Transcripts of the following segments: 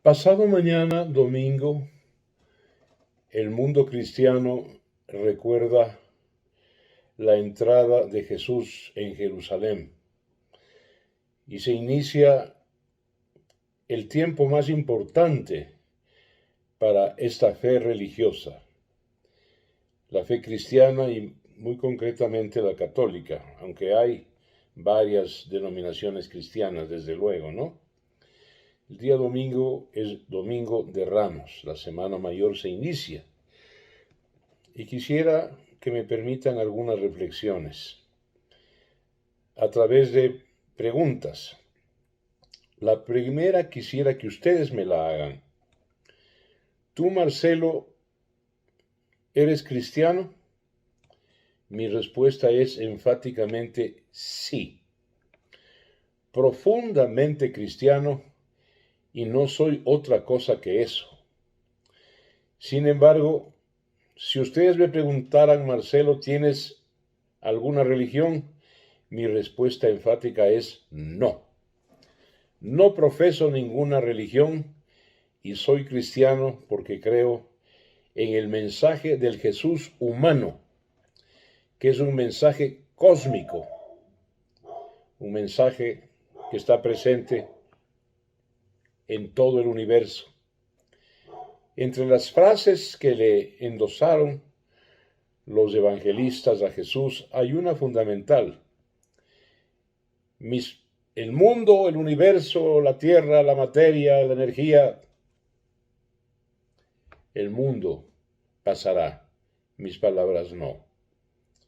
Pasado mañana, domingo, el mundo cristiano recuerda la entrada de Jesús en Jerusalén y se inicia el tiempo más importante para esta fe religiosa, la fe cristiana y muy concretamente la católica, aunque hay varias denominaciones cristianas, desde luego, ¿no? El día domingo es Domingo de Ramos, la Semana Mayor se inicia y quisiera que me permitan algunas reflexiones a través de preguntas. La primera quisiera que ustedes me la hagan. ¿Tú, Marcelo, eres cristiano? Mi respuesta es enfáticamente sí. Profundamente cristiano y no soy otra cosa que eso. Sin embargo, si ustedes me preguntaran, Marcelo, ¿tienes alguna religión? Mi respuesta enfática es no. No profeso ninguna religión y soy cristiano porque creo en el mensaje del Jesús humano, que es un mensaje cósmico, un mensaje que está presente en todo el universo. Entre las frases que le endosaron los evangelistas a Jesús hay una fundamental. El mundo, el universo, la tierra, la materia, la energía, el mundo pasará, mis palabras no,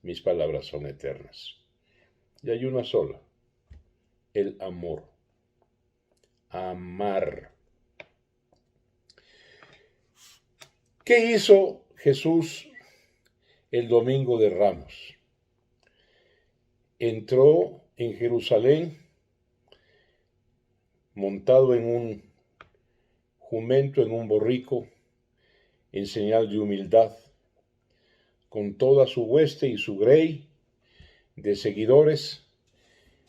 mis palabras son eternas. Y hay una sola, el amor. Amar. ¿Qué hizo Jesús el Domingo de Ramos? Entró en Jerusalén montado en un jumento, en un borrico, en señal de humildad, con toda su hueste y su grey de seguidores,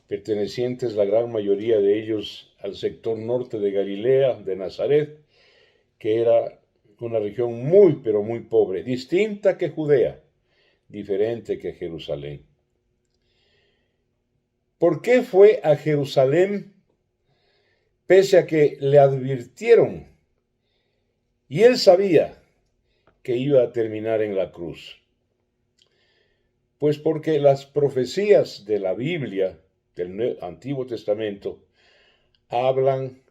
pertenecientes la gran mayoría de ellos al sector norte de Galilea, de Nazaret, que era una región muy, pero muy pobre, distinta que Judea, diferente que Jerusalén. ¿Por qué fue a Jerusalén pese a que le advirtieron y él sabía que iba a terminar en la cruz? Pues porque las profecías de la Biblia, del Antiguo Testamento, hablan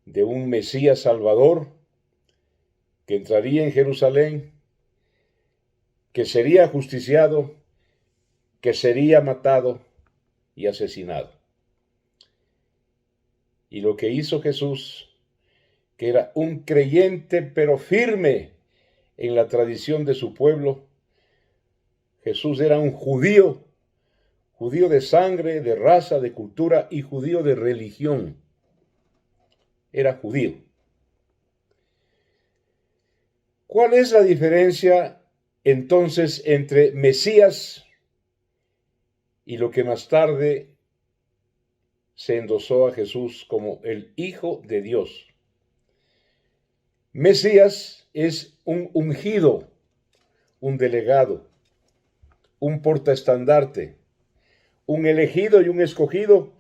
de un Mesías Salvador que entraría en Jerusalén, que sería ajusticiado, que sería matado y asesinado. Y lo que hizo Jesús, que era un creyente pero firme en la tradición de su pueblo, Jesús era un judío, judío de sangre, de raza, de cultura y judío de religión. Era judío. ¿Cuál es la diferencia entonces entre Mesías y lo que más tarde se endosó a Jesús como el Hijo de Dios? Mesías es un ungido, un delegado, un portaestandarte, un elegido y un escogido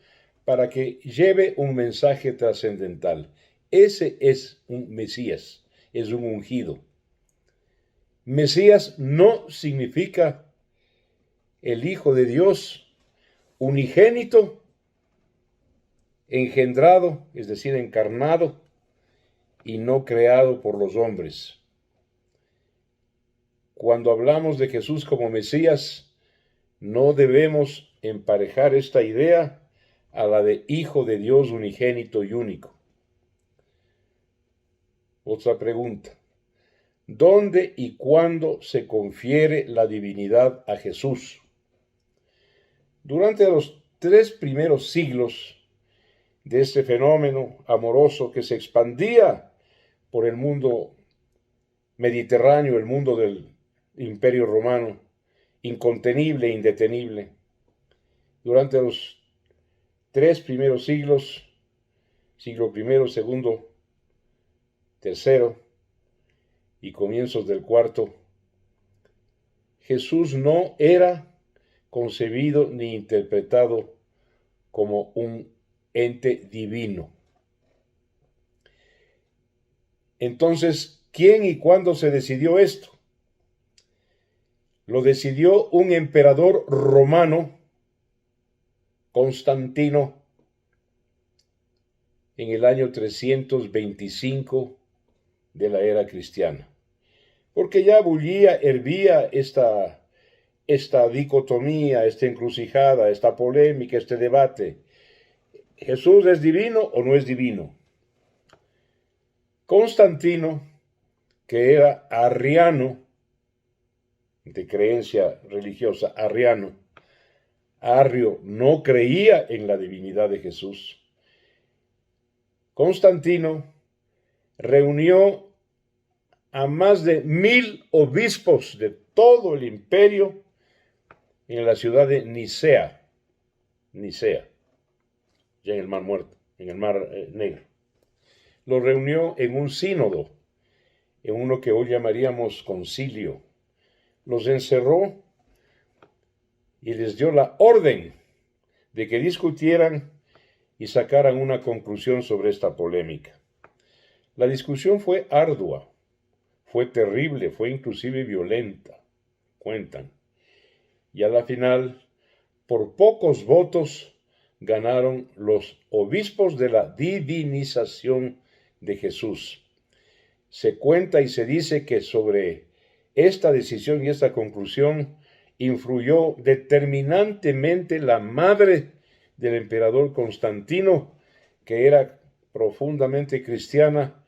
para que lleve un mensaje trascendental. Ese es un Mesías, es un ungido. Mesías no significa el Hijo de Dios unigénito, engendrado, es decir, encarnado, y no creado por los hombres. Cuando hablamos de Jesús como Mesías, no debemos emparejar esta idea a la de Hijo de Dios unigénito y único. Otra pregunta. ¿Dónde y cuándo se confiere la divinidad a Jesús? Durante los 3 primeros siglos de este fenómeno amoroso que se expandía por el mundo mediterráneo, el mundo del Imperio Romano, incontenible e indetenible. Durante los 3 primeros siglos, siglo I, segundo, tercero y comienzos del cuarto, Jesús no era concebido ni interpretado como un ente divino. Entonces, ¿quién y cuándo se decidió esto? Lo decidió un emperador romano, Constantino, en el año 325 de la era cristiana. Porque ya bullía, hervía esta dicotomía, esta encrucijada, esta polémica, este debate. ¿Jesús es divino o no es divino? Constantino, que era arriano, de creencia religiosa, arrio, no creía en la divinidad de Jesús. Constantino reunió a más de 1000 obispos de todo el imperio en la ciudad de Nicea, ya en el Mar Muerto, en el Mar Negro. Los reunió en un sínodo, en uno que hoy llamaríamos concilio. Los encerró y les dio la orden de que discutieran y sacaran una conclusión sobre esta polémica. La discusión fue ardua, fue terrible, fue inclusive violenta, cuentan. Y a la final, por pocos votos, ganaron los obispos de la divinización de Jesús. Se cuenta y se dice que sobre esta decisión y esta conclusión influyó determinantemente la madre del emperador Constantino, que era profundamente cristiana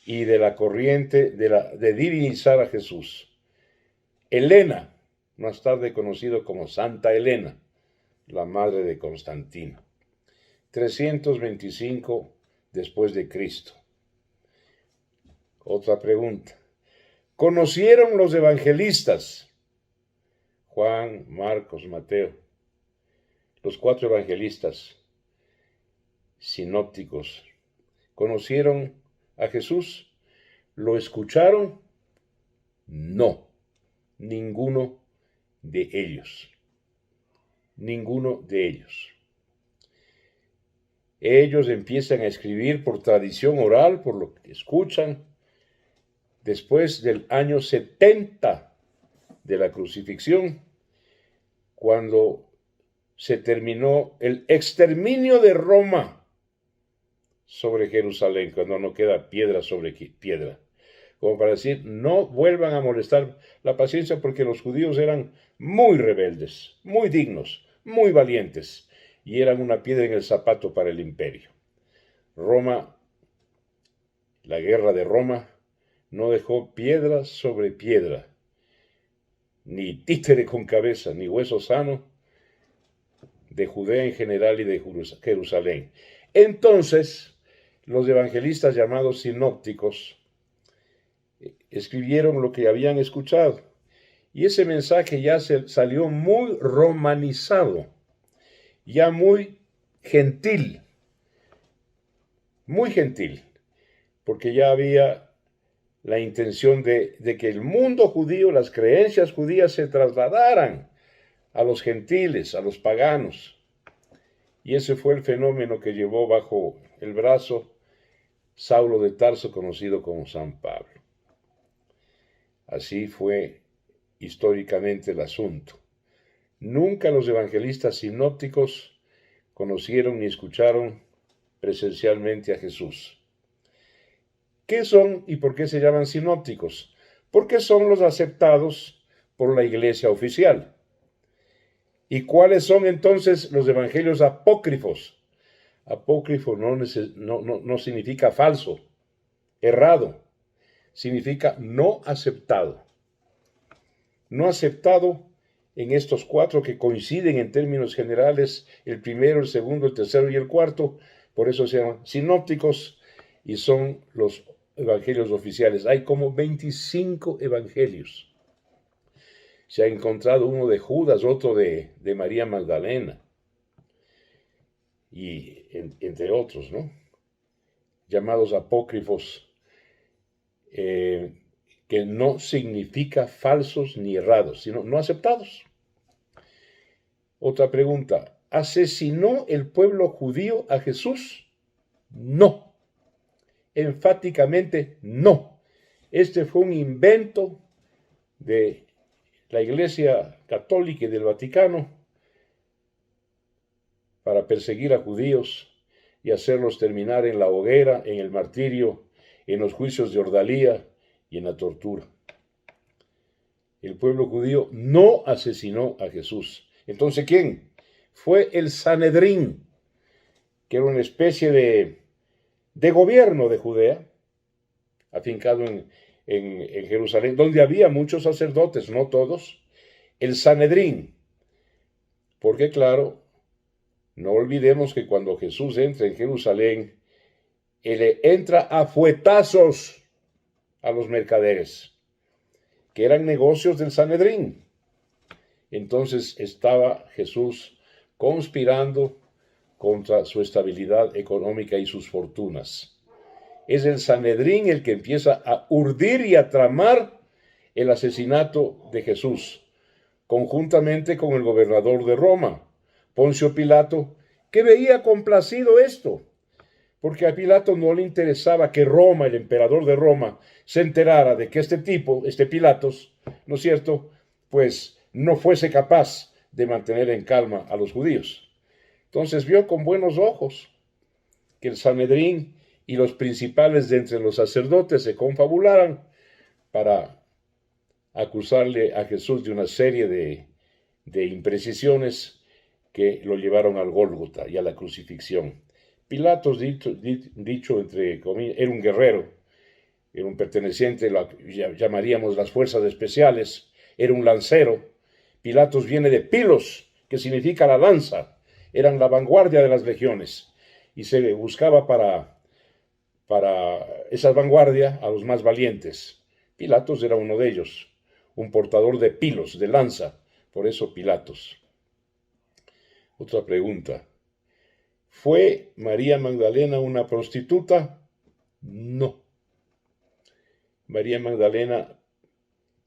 y de la corriente de divinizar a Jesús. Helena, más tarde conocido como Santa Helena, la madre de Constantino. 325 después de Cristo. Otra pregunta. ¿Conocieron los evangelistas? Juan, Marcos, Mateo. Los 4 evangelistas sinópticos. ¿Conocieron a Jesús? ¿Lo escucharon? No. Ninguno de ellos. Ninguno de ellos. Ellos empiezan a escribir por tradición oral, por lo que escuchan, después del año 70 de la crucifixión, cuando se terminó el exterminio de Roma sobre Jerusalén, cuando no queda piedra sobre piedra, como para decir, no vuelvan a molestar la paciencia, porque los judíos eran muy rebeldes, muy dignos, muy valientes, y eran una piedra en el zapato para el imperio. Roma, la guerra de Roma, no dejó piedra sobre piedra, ni títere con cabeza, ni hueso sano, de Judea en general y de Jerusalén. Entonces, los evangelistas llamados sinópticos escribieron lo que habían escuchado, y ese mensaje ya salió muy romanizado, ya muy gentil, porque ya había la intención de que el mundo judío, las creencias judías se trasladaran a los gentiles, a los paganos. Y ese fue el fenómeno que llevó bajo el brazo Saulo de Tarso, conocido como San Pablo. Así fue históricamente el asunto. Nunca los evangelistas sinópticos conocieron ni escucharon presencialmente a Jesús. ¿Qué son y por qué se llaman sinópticos? Porque son los aceptados por la iglesia oficial. ¿Y cuáles son entonces los evangelios apócrifos? Apócrifo no significa falso, errado, significa no aceptado. No aceptado en estos 4 que coinciden en términos generales, el primero, el segundo, el tercero y el cuarto, por eso se llaman sinópticos y son los evangelios oficiales. Hay como 25 evangelios. Se ha encontrado uno de Judas, otro de María Magdalena, y entre otros, ¿no? Llamados apócrifos. que no significa falsos ni errados, sino no aceptados. Otra pregunta, ¿asesinó el pueblo judío a Jesús? No, enfáticamente no. Este fue un invento de la Iglesia Católica y del Vaticano para perseguir a judíos y hacerlos terminar en la hoguera, en el martirio, en los juicios de ordalía y en la tortura. El pueblo judío no asesinó a Jesús. Entonces, ¿quién? Fue el Sanedrín, que era una especie de gobierno de Judea, afincado en Jerusalén, donde había muchos sacerdotes, no todos, el Sanedrín. Porque claro, no olvidemos que cuando Jesús entra en Jerusalén, él entra a fuetazos a los mercaderes, que eran negocios del Sanedrín. Entonces estaba Jesús conspirando contra su estabilidad económica y sus fortunas. Es el Sanedrín el que empieza a urdir y a tramar el asesinato de Jesús, conjuntamente con el gobernador de Roma, Poncio Pilato, que veía complacido esto, porque a Pilato no le interesaba que Roma, el emperador de Roma, se enterara de que este tipo, este Pilatos, ¿no es cierto?, pues no fuese capaz de mantener en calma a los judíos. Entonces vio con buenos ojos que el Sanedrín y los principales de entre los sacerdotes se confabularan para acusarle a Jesús de una serie de imprecisiones que lo llevaron al Gólgota y a la crucifixión. Pilatos, dicho entre comillas, era un guerrero, era un perteneciente, lo llamaríamos las fuerzas especiales, era un lancero. Pilatos viene de Pilos, que significa la lanza, eran la vanguardia de las legiones, y se buscaba para esa vanguardia a los más valientes. Pilatos era uno de ellos, un portador de pilos, de lanza, por eso Pilatos. Otra pregunta. ¿Fue María Magdalena una prostituta? No. María Magdalena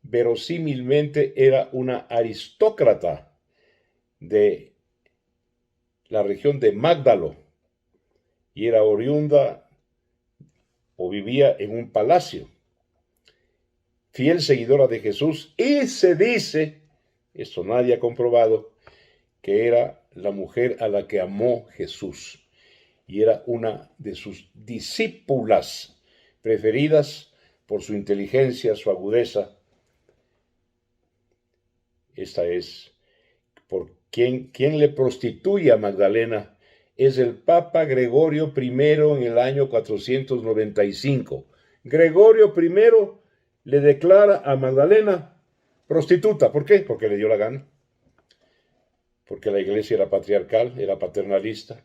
verosímilmente era una aristócrata de la región de Magdalo y era oriunda o vivía en un palacio, fiel seguidora de Jesús, y se dice, esto nadie ha comprobado, que era la mujer a la que amó Jesús y era una de sus discípulas preferidas por su inteligencia, su agudeza. Esta es por quien le prostituye a Magdalena es el Papa Gregorio I en el año 495. Gregorio I le declara a Magdalena prostituta. ¿Por qué? Porque le dio la gana. Porque la iglesia era patriarcal, era paternalista,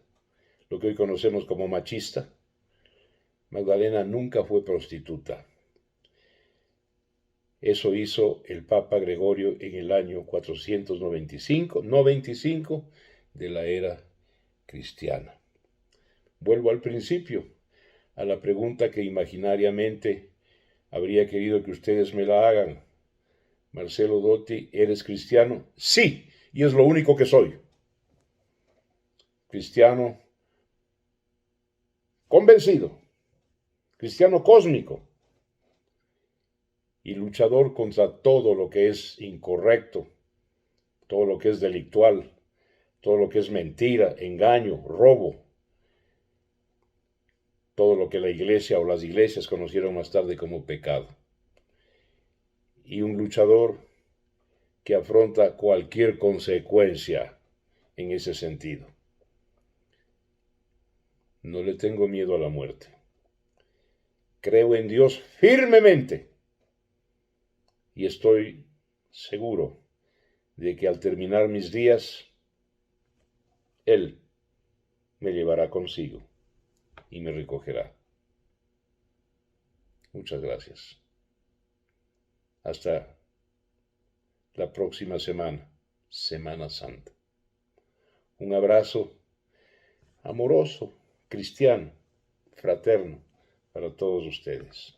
lo que hoy conocemos como machista. Magdalena nunca fue prostituta. Eso hizo el Papa Gregorio en el año 495, no 25, de la era cristiana. Vuelvo al principio, a la pregunta que imaginariamente habría querido que ustedes me la hagan. Marcelo Dotti, ¿eres cristiano? Sí, y es lo único que soy. Cristiano convencido, cristiano cósmico y luchador contra todo lo que es incorrecto, todo lo que es delictual, todo lo que es mentira, engaño, robo, todo lo que la iglesia o las iglesias conocieron más tarde como pecado. Y un luchador que afronta cualquier consecuencia en ese sentido. No le tengo miedo a la muerte. Creo en Dios firmemente y estoy seguro de que al terminar mis días, Él me llevará consigo y me recogerá. Muchas gracias. Hasta la próxima semana, Semana Santa. Un abrazo amoroso, cristiano, fraterno para todos ustedes.